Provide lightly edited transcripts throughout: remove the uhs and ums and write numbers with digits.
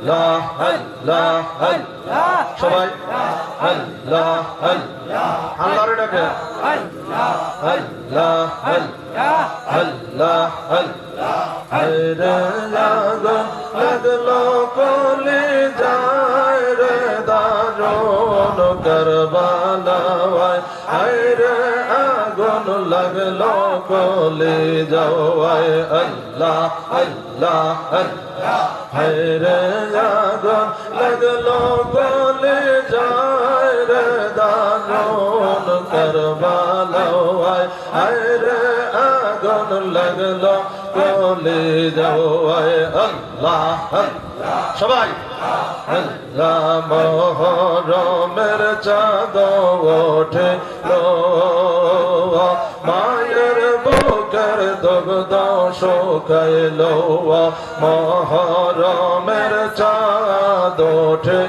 আল্লাহ আল্লাহ আল্লাহ সবাই আল্লাহ আল্লাহ আল্লাহর ডাকে আল্লাহ আল্লাহ আল্লাহ আল্লাহ আল্লাহ হায়রে লাগো লাগলো কলি যায় রে দারুন কারবালায় হায়রে আগুন লাগলো কলি যাওয়ায় আল্লাহ আল্লাহ আল্লাহ হায়রে আগুন লাগলো কলি যায় রে দারুন কারবালায় হায়রে আগুন লাগলো কলি যাওয়ায় আল্লাহ আল্লাহ সবাই আল্লাহ মোহরমের চাঁদ ওঠে মায়ের বুকের দুগ্ধ শুকাইলো মোহরমের চাঁদ ওঠে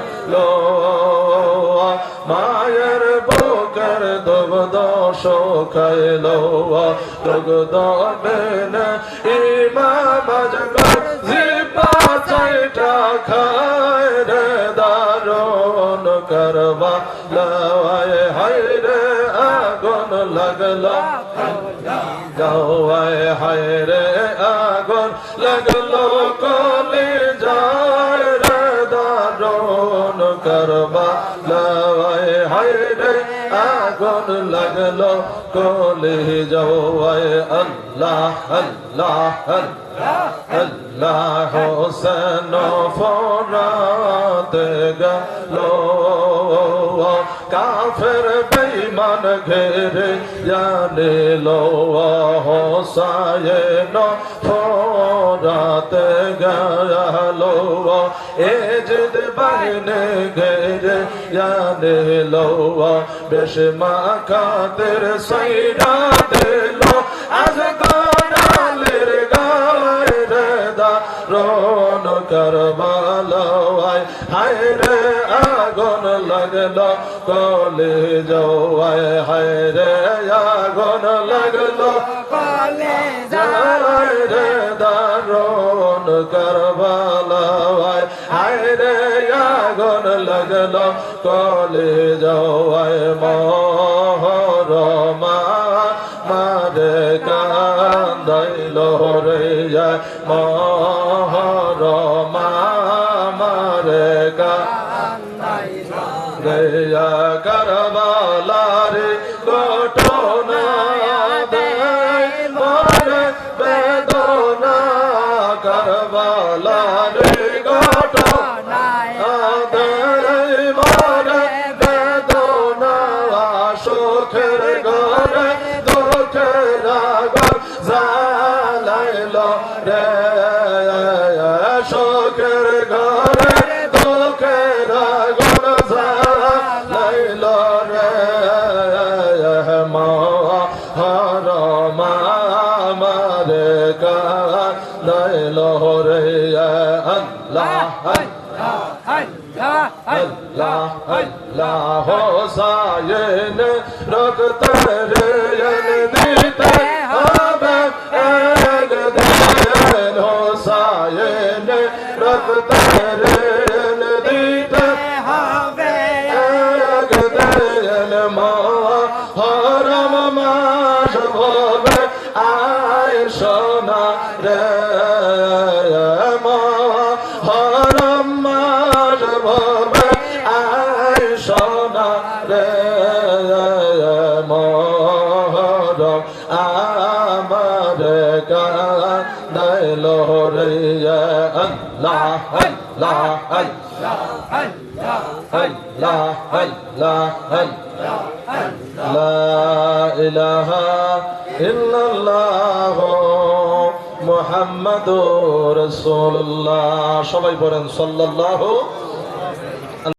মায়ের বুকের দুগ্ধ শুকাইলো দুগ্ধ বেনে ইমাম আজগর জিবা চাইটা খায় রে দারুন কারবালায় হায়রে আগুন লাগলো যাওয়ায় হায়রে আগুন লাগলো কলি যায় রে দারুন কারবালায় হায়রে আগুন লাগলো কলি যাওয়ায় আল্লাহ আল্লাহ আল্লাহ আল্লাহ হোসেন ফরাত গেলো কাফের বেঈমান ঘেরে জানিলো হোসায়েন ফরাত গেলো এজিদ বাহিনী ঘেরে জানিলো বেশ মাকাদের সাইরা দিলো আজ গনালের গায় রে দারুন কারবালায় হায়রে আগুন লাগলো কলি যাওয়ায় হায়রে আগুন লাগলো কলি যাওয়ায় রে দারুন কারবালায় হায়রে আগুন লাগলো কলি যাওয়ায় মহরমা মারে কান্দাইলো রে মহরমা মারে কান্দাইলো রে কারবালারে ঘটনা দেয় মরে বেদনা কারবালারে ঘটনা দেয় মরে বেদনা সুখের ঘরে দুঃখের আগুন জ্বালাইলো রে সুখের ঘরে দুঃখের আগুন জ্বালাইলো রে মহরমা মারে কান্দাইলো রে আল্লাহ আল্লাহ আল্লাহ হোসায়েন রক্ত রে দিতে হবে একদিন হোসায়েন রক্ত রে দিতে হবে একদিন মহরম মাস হবে আয় সোনা রে মহরম মাস হবে আয় সোনা রে মহরম আমার কান্দাইলো রে আল্লাহ আল্লাহ আল্লাহ আল্লাহ আল্লাহ আল্লাহ লা ইলাহা ইল্লাল্লাহ মুহাম্মাদুর রাসূলুল্লাহ সবাই বলেন সাল্লাল্লাহু